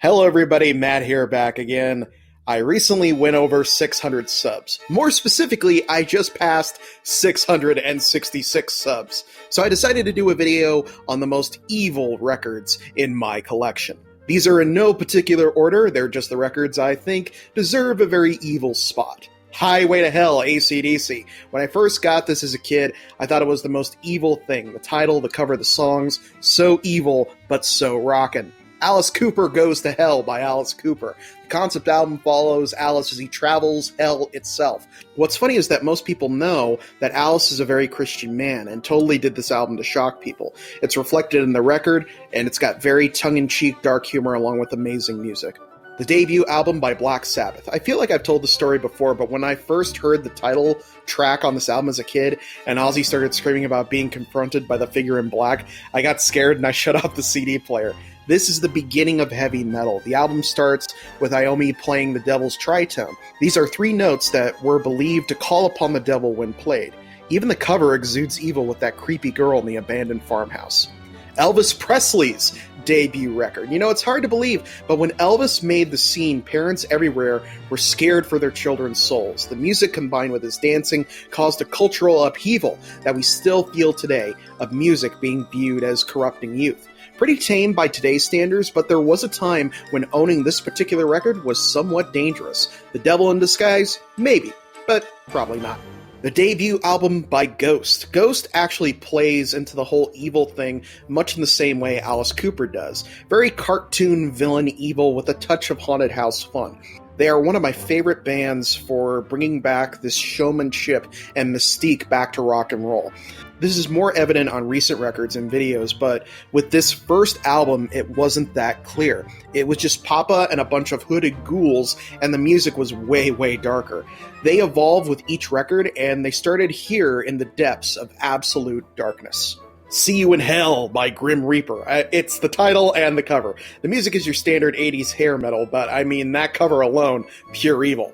Hello everybody, Matt here back again. I recently went over 600 subs. More specifically, I just passed 666 subs. So I decided to do a video on the most evil records in my collection. These are in no particular order, they're just the records I think deserve a very evil spot. Highway to Hell, ACDC. When I first got this as a kid, I thought it was the most evil thing. The title, the cover, the songs, so evil, but so rockin'. Alice Cooper Goes to Hell by Alice Cooper. The concept album follows Alice as he travels hell itself. What's funny is that most people know that Alice is a very Christian man and totally did this album to shock people. It's reflected in the record, and it's got very tongue-in-cheek dark humor along with amazing music. The debut album by Black Sabbath. I feel like I've told the story before, but when I first heard the title track on this album as a kid, and Ozzy started screaming about being confronted by the figure in black, I got scared and I shut off the CD player. This is the beginning of heavy metal. The album starts with Iommi playing the Devil's Tritone. These are three notes that were believed to call upon the devil when played. Even the cover exudes evil with that creepy girl in the abandoned farmhouse. Elvis Presley's debut record. You know, it's hard to believe, but when Elvis made the scene, parents everywhere were scared for their children's souls. The music combined with his dancing caused a cultural upheaval that we still feel today of music being viewed as corrupting youth. Pretty tame by today's standards, but there was a time when owning this particular record was somewhat dangerous. The devil in disguise? Maybe, but probably not. The debut album by Ghost. Ghost actually plays into the whole evil thing much in the same way Alice Cooper does. Very cartoon villain evil with a touch of haunted house fun. They are one of my favorite bands for bringing back this showmanship and mystique back to rock and roll. This is more evident on recent records and videos, but with this first album, it wasn't that clear. It was just Papa and a bunch of hooded ghouls, and the music was way, way darker. They evolved with each record, and they started here in the depths of absolute darkness. See You in Hell by Grim Reaper. It's the title and the cover. The music is your standard 80s hair metal, but I mean, that cover alone, pure evil.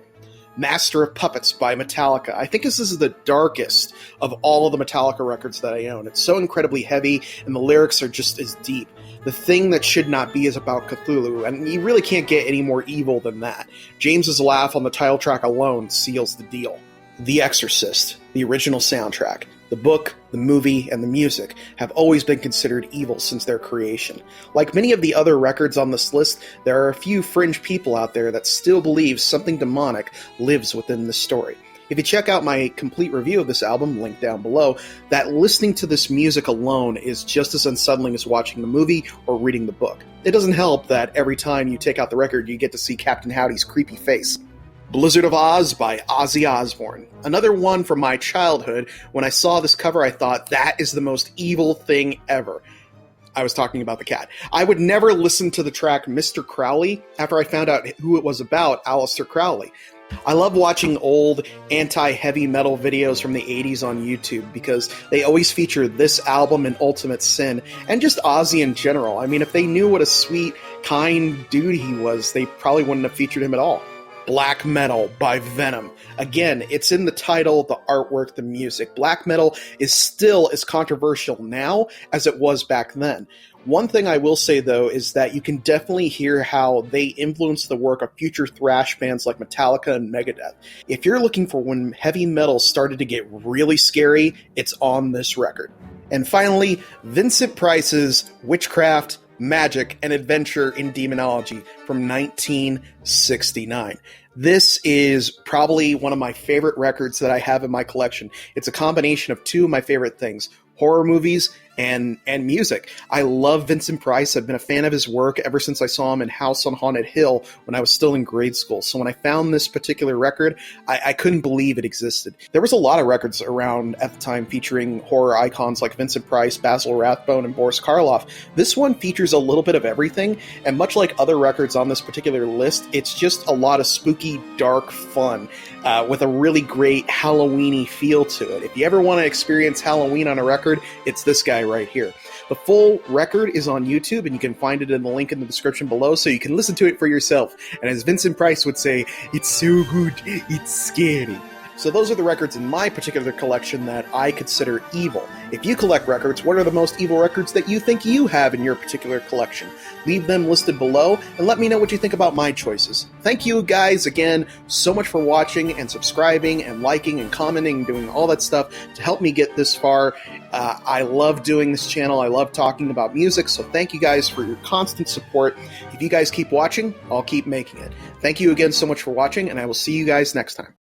Master of Puppets by Metallica. I think this is the darkest of all of the Metallica records that I own. It's so incredibly heavy, and the lyrics are just as deep. The Thing That Should Not Be is about Cthulhu, and you really can't get any more evil than that. James's laugh on the title track alone seals the deal. The Exorcist, the original soundtrack. The book, the movie, and the music have always been considered evil since their creation. Like many of the other records on this list, there are a few fringe people out there that still believe something demonic lives within this story. If you check out my complete review of this album, linked down below, that listening to this music alone is just as unsettling as watching the movie or reading the book. It doesn't help that every time you take out the record, you get to see Captain Howdy's creepy face. Blizzard of Oz by Ozzy Osbourne. Another one from my childhood. When I saw this cover, I thought, that is the most evil thing ever. I was talking about the cat. I would never listen to the track Mr. Crowley after I found out who it was about, Aleister Crowley. I love watching old anti-heavy metal videos from the 80s on YouTube because they always feature this album and Ultimate Sin, and just Ozzy in general. I mean, if they knew what a sweet, kind dude he was, they probably wouldn't have featured him at all. Black Metal by Venom. Again, it's in the title, the artwork, the music. Black metal is still as controversial now as it was back then. One thing I will say, though, is that you can definitely hear how they influenced the work of future thrash bands like Metallica and Megadeth. If you're looking for when heavy metal started to get really scary, it's on this record. And finally, Vincent Price's Witchcraft, Magic, and Adventure in Demonology from 1969. This is probably one of my favorite records that I have in my collection. It's a combination of two of my favorite things, horror movies and music. I love Vincent Price. I've been a fan of his work ever since I saw him in House on Haunted Hill when I was still in grade school. So when I found this particular record, I couldn't believe it existed. There was a lot of records around at the time featuring horror icons like Vincent Price, Basil Rathbone, and Boris Karloff. This one features a little bit of everything, and much like other records on this particular list, it's just a lot of spooky, dark fun with a really great Halloween-y feel to it. If you ever want to experience Halloween on a record, it's this guy right here. The full record is on YouTube, and you can find it in the link in the description below, so you can listen to it for yourself. And as Vincent Price would say, it's so good, it's scary. So those are the records in my particular collection that I consider evil. If you collect records, what are the most evil records that you think you have in your particular collection? Leave them listed below and let me know what you think about my choices. Thank you guys again so much for watching and subscribing and liking and commenting and doing all that stuff to help me get this far. I love doing this channel. I love talking about music, so thank you guys for your constant support. If you guys keep watching, I'll keep making it. Thank you again so much for watching, and I will see you guys next time.